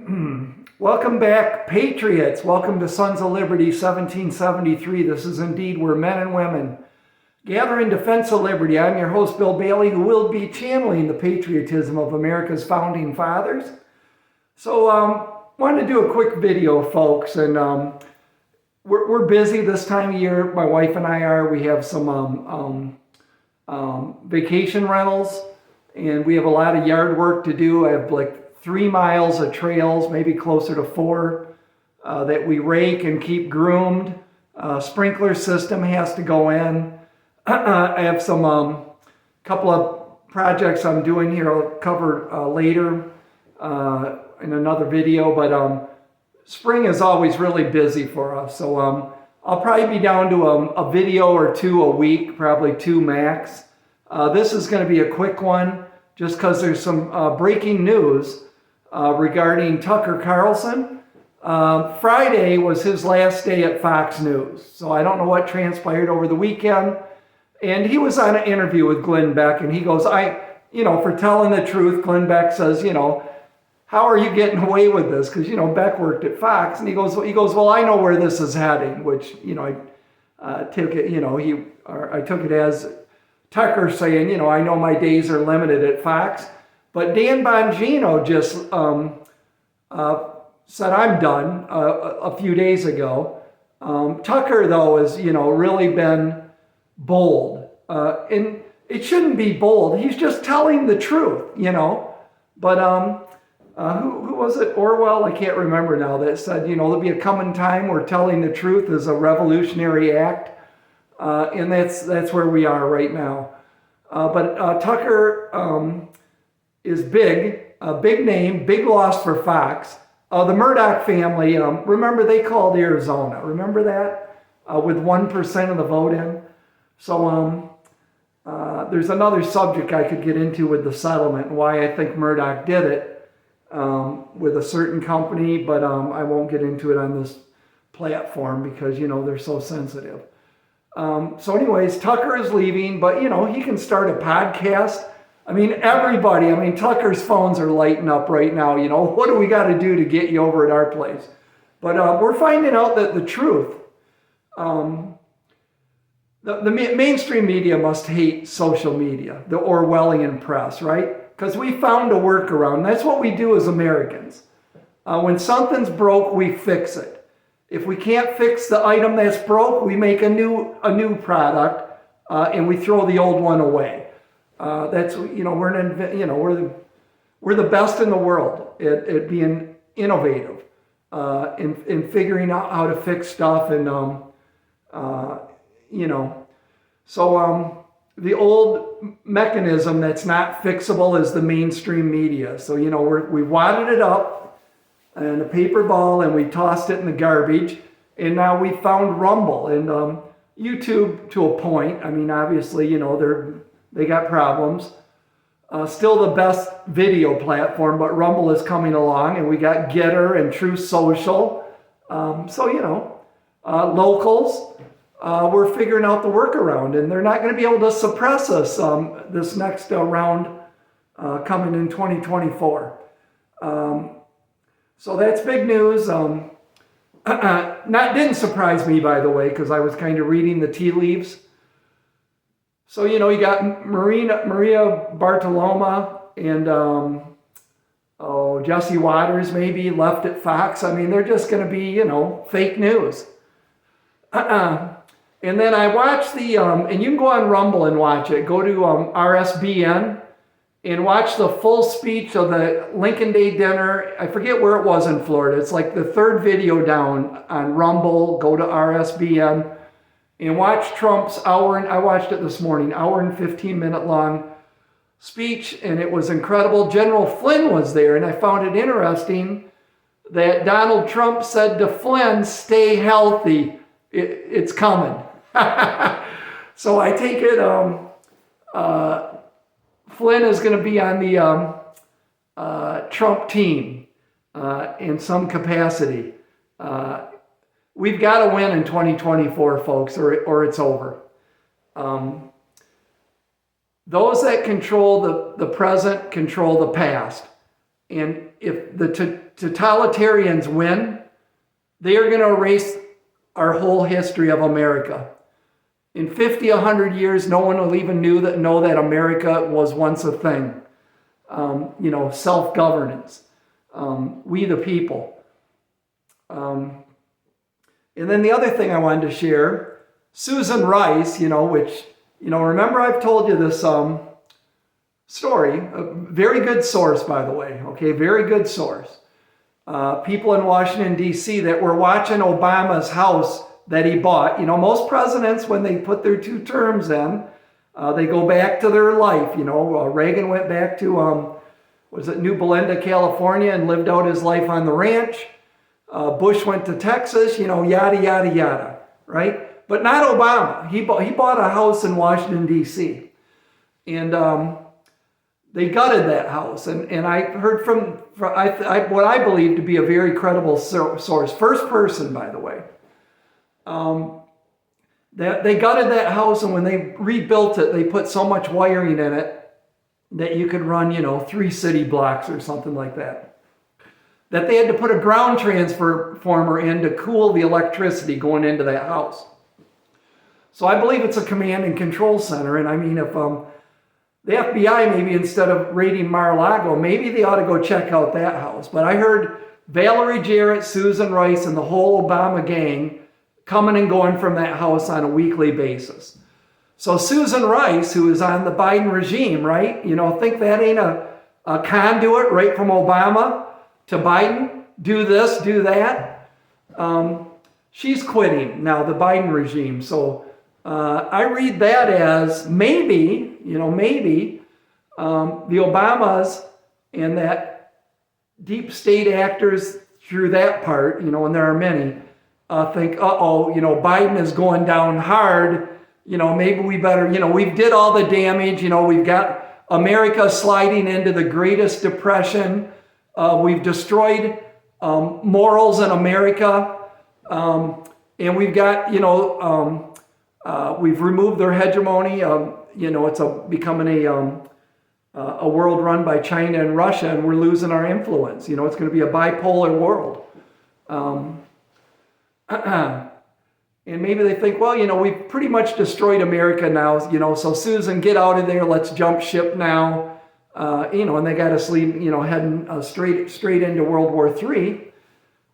Welcome back, Patriots. Welcome to Sons of Liberty 1773. This is indeed where men and women gather in defense of liberty. I'm your host, Bill Bailey, who will be channeling the patriotism of America's founding fathers. So, wanted to do a quick video, folks, and we're busy this time of year. My wife and I are. We have some vacation rentals, and we have a lot of yard work to do. I have like 3 miles of trails, maybe closer to 4, that we rake and keep groomed. Sprinkler system has to go in. I have some couple of projects I'm doing here I'll cover later in another video, but spring is always really busy for us. So I'll probably be down to a video or 2 a week, probably 2 max. This is going to be a quick one just because there's some breaking news regarding Tucker Carlson. Friday was his last day at Fox News. So I don't know what transpired over the weekend. And he was on an interview with Glenn Beck, and he goes, for telling the truth, Glenn Beck says, how are you getting away with this? Because, Beck worked at Fox, and he goes, well, I know where this is heading, which, I took it, I took it as Tucker saying, I know my days are limited at Fox. But Dan Bongino just said, I'm done a few days ago. Tucker, though, has, really been bold. And it shouldn't be bold. He's just telling the truth, But who was it? Orwell? I can't remember now, that said, there'll be a coming time where telling the truth is a revolutionary act. And that's where we are right now. But Tucker is big, a big name, big loss for Fox. The Murdoch family, remember they called Arizona. Remember that? With 1% of the vote in. So there's another subject I could get into with the settlement and why I think Murdoch did it with a certain company, but I won't get into it on this platform because, they're so sensitive. So anyways, Tucker is leaving, but, he can start a podcast. Everybody, Tucker's phones are lighting up right now. What do we got to do to get you over at our place? But we're finding out that the truth, the mainstream media must hate social media, the Orwellian press, right? Because we found a workaround. That's what we do as Americans. When something's broke, we fix it. If we can't fix the item that's broke, we make a new product and we throw the old one away. That's we're the best in the world at being innovative in figuring out how to fix stuff and so the old mechanism that's not fixable is the mainstream media. So we wadded it up in a paper ball and we tossed it in the garbage, and now we found Rumble and YouTube to a point. Obviously they got problems. Still the best video platform, but Rumble is coming along, and we got Getter and True Social. Locals, we're figuring out the workaround, and they're not going to be able to suppress us this next round coming in 2024. So that's big news. Didn't surprise me, by the way, because I was kind of reading the tea leaves. So, you got Maria Bartoloma and, Jesse Waters maybe left at Fox. They're just going to be, fake news. And then I watched and you can go on Rumble and watch it. Go to RSBN and watch the full speech of the Lincoln Day dinner. I forget where it was in Florida. It's like the 3rd video down on Rumble. Go to RSBN. And watch Trump's I watched it this morning, hour and 15-minute long speech, and it was incredible. General Flynn was there, and I found it interesting that Donald Trump said to Flynn, stay healthy, it's coming. So I take it Flynn is going to be on the Trump team in some capacity. We've got to win in 2024, folks, or it's over. Those that control the present control the past. And if the totalitarians win, they are going to erase our whole history of America. In 50, 100 years, no one will even know that America was once a thing. Self-governance. We the people. And then the other thing I wanted to share, Susan Rice, remember I've told you this story, a very good source, by the way, okay, very good source. People in Washington, D.C. that were watching Obama's house that he bought. Most presidents, when they put their 2 terms in, they go back to their life. Reagan went back to, New Belinda, California, and lived out his life on the ranch. Bush went to Texas, yada, yada, yada, right? But not Obama. He bought a house in Washington, D.C. And they gutted that house. And I heard from what I believe to be a very credible source, first person, by the way, that they gutted that house, and when they rebuilt it, they put so much wiring in it that you could run, 3 city blocks or something like that. That they had to put a ground transformer in to cool the electricity going into that house. So I believe it's a command and control center. And I mean, if the FBI, maybe instead of raiding Mar-a-Lago, maybe they ought to go check out that house. But I heard Valerie Jarrett, Susan Rice, and the whole Obama gang coming and going from that house on a weekly basis. So Susan Rice, who is on the Biden regime, right? Think that ain't a conduit right from Obama to Biden? Do this, do that. She's quitting now, the Biden regime. So I read that as maybe the Obamas and that deep state actors through that part, and there are many, think, Biden is going down hard. Maybe we better, we did all the damage. We've got America sliding into the Greatest Depression. We've destroyed morals in America. And we've got, we've removed their hegemony. It's becoming a world run by China and Russia, and we're losing our influence. It's going to be a bipolar world. And maybe they think, well, we've pretty much destroyed America now, so Susan, get out of there, let's jump ship now. And they got us heading straight into World War III,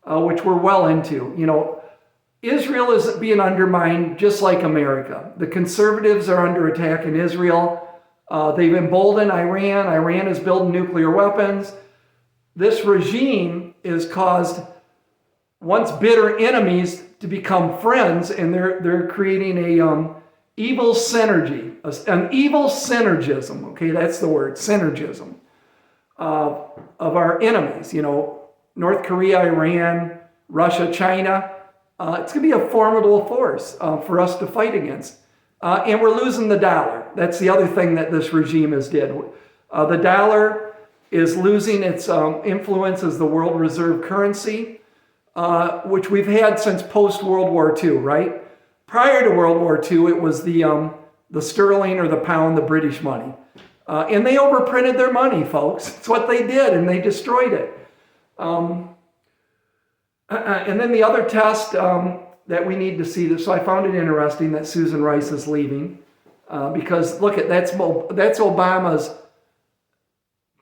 which we're well into. Israel is being undermined just like America. The conservatives are under attack in Israel. They've emboldened Iran. Iran is building nuclear weapons. This regime has caused once bitter enemies to become friends, and they're creating a evil synergy, an evil synergism. Okay, that's the word, synergism of our enemies. North Korea, Iran, Russia, China. It's going to be a formidable force for us to fight against. And we're losing the dollar. That's the other thing that this regime has did. The dollar is losing its influence as the world reserve currency, which we've had since post-World War II, right? Prior to World War II, it was the sterling or the pound, the British money. And they overprinted their money, folks. It's what they did, and they destroyed it. And then the other test that we need to see, so I found it interesting that Susan Rice is leaving, because look at that's Obama's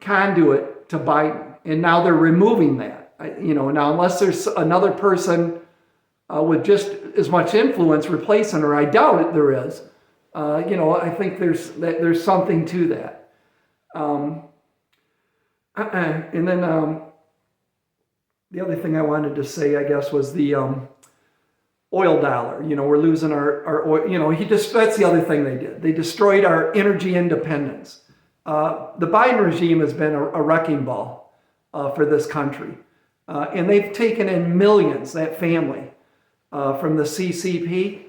conduit to Biden, and now they're removing that. Now unless there's another person with just as much influence replacing her, I doubt it. There is. I think there's something to that. And then. The other thing I wanted to say, I guess, was the oil dollar. We're losing our oil. That's the other thing they did. They destroyed our energy independence. The Biden regime has been a wrecking ball for this country. And they've taken in millions, that family, from the CCP,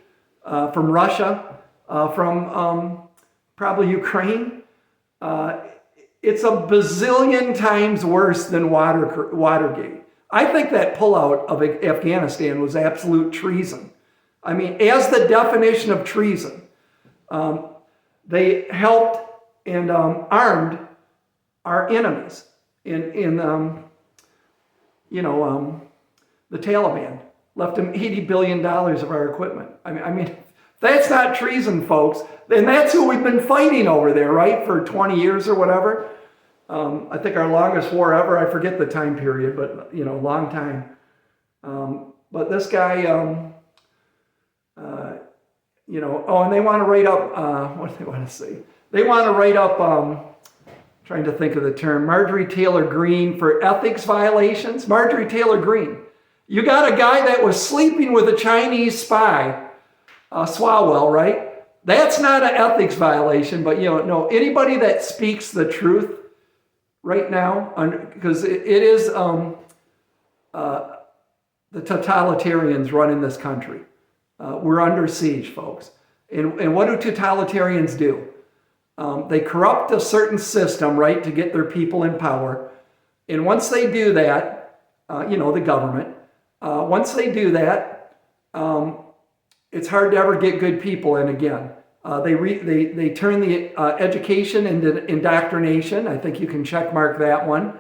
from Russia, from probably Ukraine. It's a bazillion times worse than Watergate. I think that pullout of Afghanistan was absolute treason. I mean, as the definition of treason, they helped and armed our enemies. in the Taliban left them $80 billion of our equipment. I mean, that's not treason, folks. And that's who we've been fighting over there, right? For 20 years or whatever. I think our longest war ever, I forget the time period, but, long time. But this guy, and they want to write up, what do they want to say? They want to write up, trying to think of the term, Marjorie Taylor Greene for ethics violations. Marjorie Taylor Greene. You got a guy that was sleeping with a Chinese spy, Swalwell, right? That's not an ethics violation, but no, anybody that speaks the truth right now, because it is the totalitarians running this country. We're under siege, folks. And what do totalitarians do? They corrupt a certain system, right, to get their people in power. And once they do that, the government, once they do that, it's hard to ever get good people in again. They turn the education into indoctrination. I think you can check mark that one.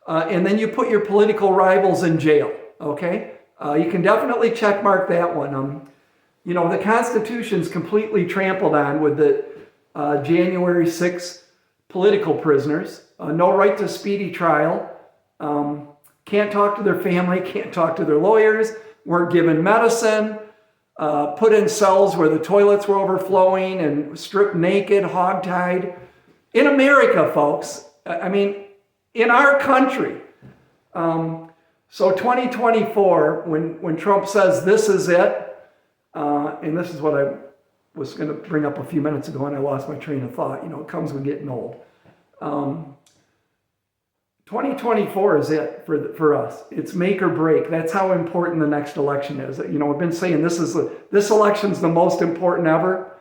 And then you put your political rivals in jail, okay? You can definitely check mark that one. The Constitution's completely trampled on with the January 6th political prisoners. No right to speedy trial. Can't talk to their family, can't talk to their lawyers, weren't given medicine, put in cells where the toilets were overflowing and stripped naked, hogtied. In America, folks. I mean, in our country. So 2024, when Trump says this is it, and this is what I was going to bring up a few minutes ago and I lost my train of thought. It comes with getting old. 2024 is it for us. It's make or break. That's how important the next election is. I've been saying this election's the most important ever,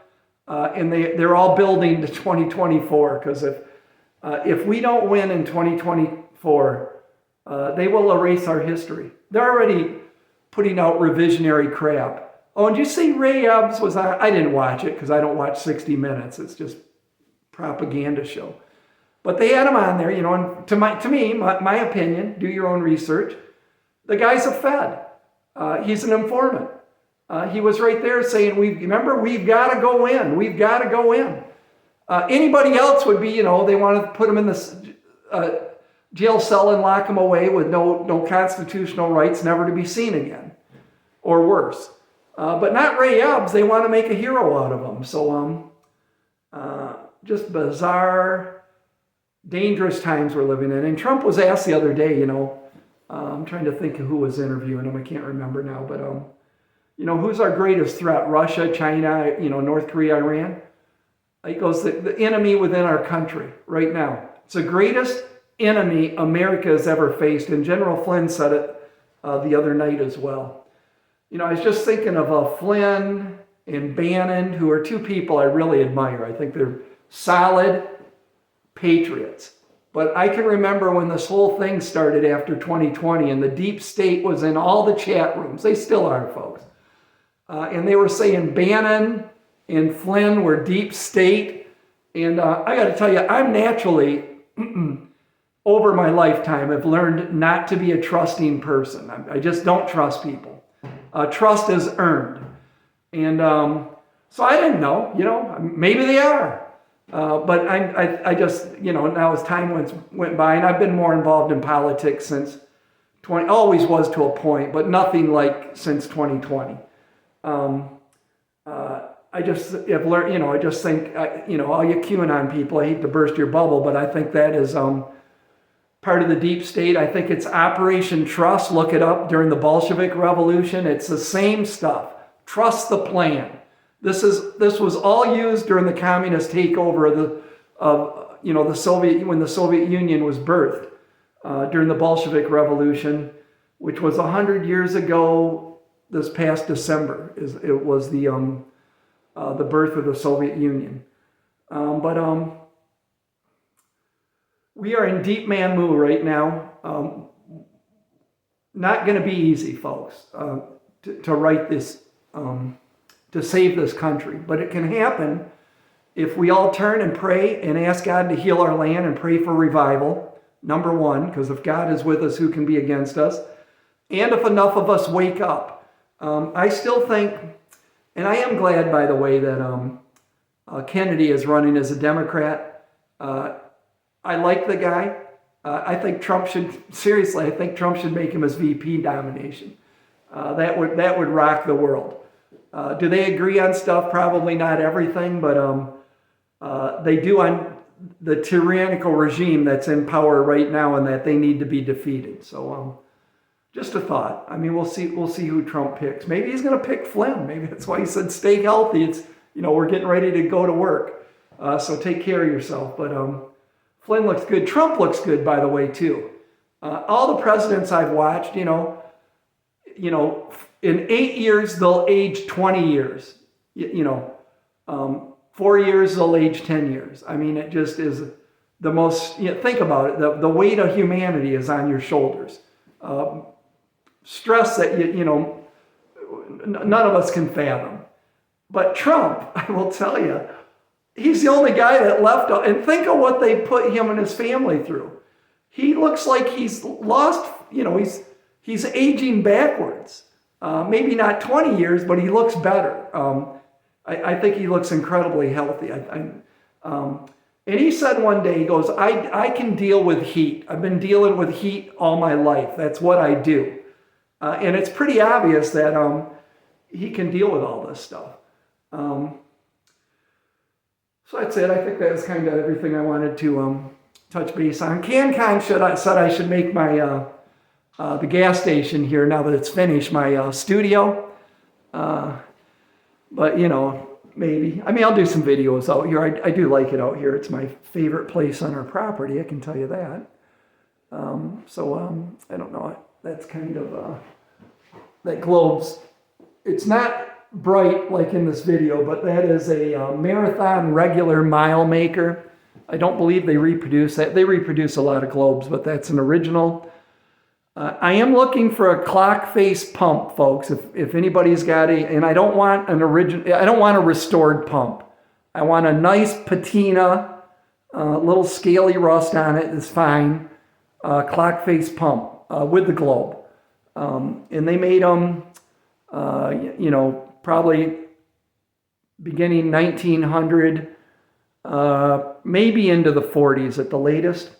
and they're all building to 2024 because if we don't win in 2024, they will erase our history. They're already putting out revisionary crap. Oh, and did you see Ray Epps was on? I didn't watch it because I don't watch 60 Minutes. It's just propaganda show. But they had him on there, and to me, my opinion, do your own research. The guy's a Fed. He's an informant. He was right there saying, we've got to go in. We've got to go in. Anybody else would be, they want to put him in this jail cell and lock him away with no constitutional rights, never to be seen again, or worse. But not Ray Epps. They want to make a hero out of him. So just bizarre, dangerous times we're living in. And Trump was asked the other day, I'm trying to think of who was interviewing him. I can't remember now. But, who's our greatest threat? Russia, China, North Korea, Iran? He goes, the enemy within our country right now. It's the greatest enemy America has ever faced. And General Flynn said it the other night as well. I was just thinking of Flynn and Bannon, who are two people I really admire. I think they're solid patriots. But I can remember when this whole thing started after 2020 and the deep state was in all the chat rooms. They still are, folks. And they were saying Bannon and Flynn were deep state. And I got to tell you, I'm naturally, over my lifetime, have learned not to be a trusting person. I just don't trust people. Trust is earned. And so I didn't know, maybe they are. But I just, now as time went by, and I've been more involved in politics since always was to a point, but nothing like since 2020. I just have learned, I just think, all you QAnon people, I hate to burst your bubble, but I think that is part of the deep state. I think it's Operation Trust. Look it up during the Bolshevik Revolution. It's the same stuff. Trust the plan. This was all used during the communist takeover of the Soviet, when the Soviet Union was birthed during the Bolshevik Revolution, which was 100 years ago. This past December it was the birth of the Soviet Union. But we are in deep man move right now. Not going to be easy, folks, to write this. To save this country. But it can happen if we all turn and pray and ask God to heal our land and pray for revival. number one, because if God is with us, who can be against us? And if enough of us wake up. I still think, and I am glad, by the way, that Kennedy is running as a Democrat. I like the guy. I think Trump should, seriously, I think Trump should make him his VP nomination. That would rock the world. Do they agree on stuff? Probably not everything, but they do on the tyrannical regime that's in power right now, and that they need to be defeated. So just a thought. I mean, we'll see who Trump picks. Maybe he's going to pick Flynn. Maybe that's why he said stay healthy. It's, we're getting ready to go to work. So take care of yourself. But Flynn looks good. Trump looks good, by the way, too. All the presidents I've watched, in 8 years, they'll age 20 years. 4 years, they'll age 10 years. I mean, it just is the most, think about it. The weight of humanity is on your shoulders. Stress that, none of us can fathom. But Trump, I will tell you, he's the only guy that left. And think of what they put him and his family through. He looks like he's lost, he's aging backwards. Maybe not 20 years, but he looks better. I think he looks incredibly healthy. And he said one day, he goes, I can deal with heat. I've been dealing with heat all my life. That's what I do. And it's pretty obvious that he can deal with all this stuff. So that's it. I think that's kind of everything I wanted to touch base on. CanCon said I should make my the gas station here, now that it's finished, my studio. But, maybe. I mean, I'll do some videos out here. I do like it out here. It's my favorite place on our property, I can tell you that. I don't know. That's kind of, that globe's, it's not bright like in this video, but that is a marathon regular mile maker. I don't believe they reproduce that. They reproduce a lot of globes, but that's an original. I am looking for a clock face pump, folks. If anybody's got and I don't want I don't want a restored pump. I want a nice patina, little scaly rust on it is fine. Clock face pump with the globe. And they made them, probably beginning 1900, maybe into the 40s at the latest.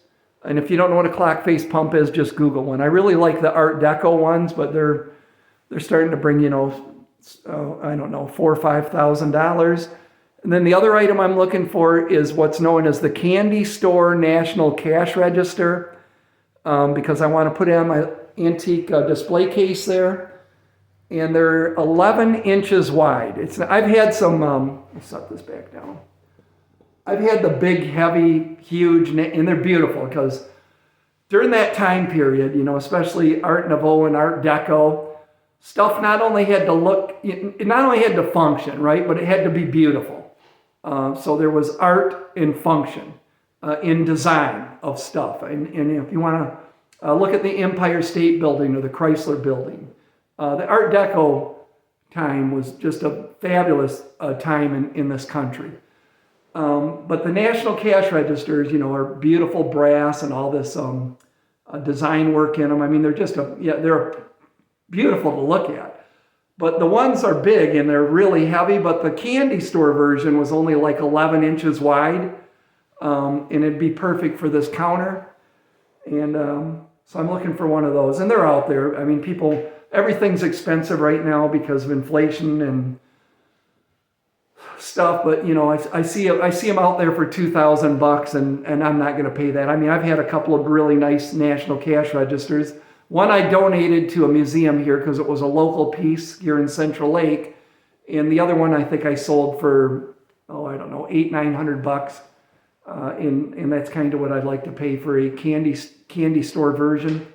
And if you don't know what a clock face pump is, just Google one. I really like the Art Deco ones, but they're starting to bring, I don't know, $4,000 or $5,000. And then the other item I'm looking for is what's known as the Candy Store National Cash Register, because I want to put it on my antique display case there. And they're 11 inches wide. I've had some, let's set this back down. I've had the big, heavy, huge, and they're beautiful because during that time period, especially Art Nouveau and Art Deco, stuff not only had to look, it not only had to function, right, but it had to be beautiful. So there was art in function, in design of stuff. And if you want to look at the Empire State Building or the Chrysler Building, the Art Deco time was just a fabulous time in this country. But the National Cash Registers, are beautiful brass and all this design work in them. I mean, they're beautiful to look at. But the ones are big and they're really heavy, but the Candy Store version was only like 11 inches wide. And it'd be perfect for this counter. And so I'm looking for one of those. And they're out there. I mean, everything's expensive right now because of inflation and stuff, but I see them out there for $2,000 and I'm not going to pay that. I mean, I've had a couple of really nice National Cash Registers. One I donated to a museum here because it was a local piece here in Central Lake, and the other one I think I sold for $800-900, and that's kind of what I'd like to pay for a candy store version.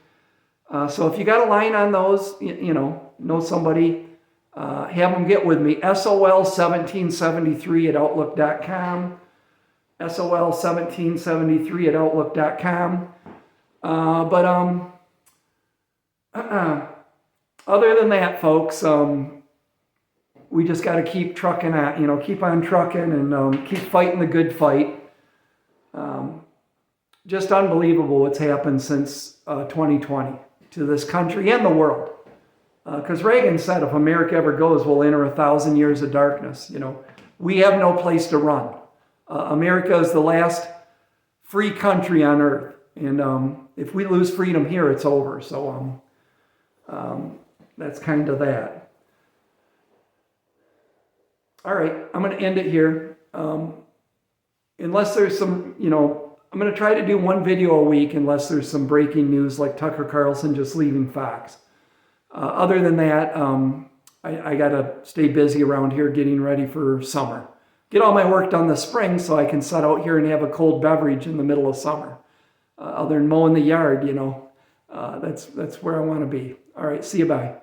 So if you got a line on those, know somebody. Have them get with me, SOL1773@outlook.com, SOL1773@outlook.com. Other than that, folks, we just got to keep trucking keep on trucking and keep fighting the good fight. just unbelievable what's happened since 2020 to this country and the world. Because Reagan said, if America ever goes, we'll enter 1,000 years of darkness. You know, we have no place to run. America is the last free country on earth. And if we lose freedom here, it's over. So that's kind of that. All right, I'm going to end it here. Unless there's some, you know, I'm going to try to do one video a week unless there's some breaking news like Tucker Carlson just leaving Fox. Other than that, I got to stay busy around here getting ready for summer. Get all my work done this spring so I can sit out here and have a cold beverage in the middle of summer. Other than mowing the yard, you know, that's where I want to be. All right, see you, bye.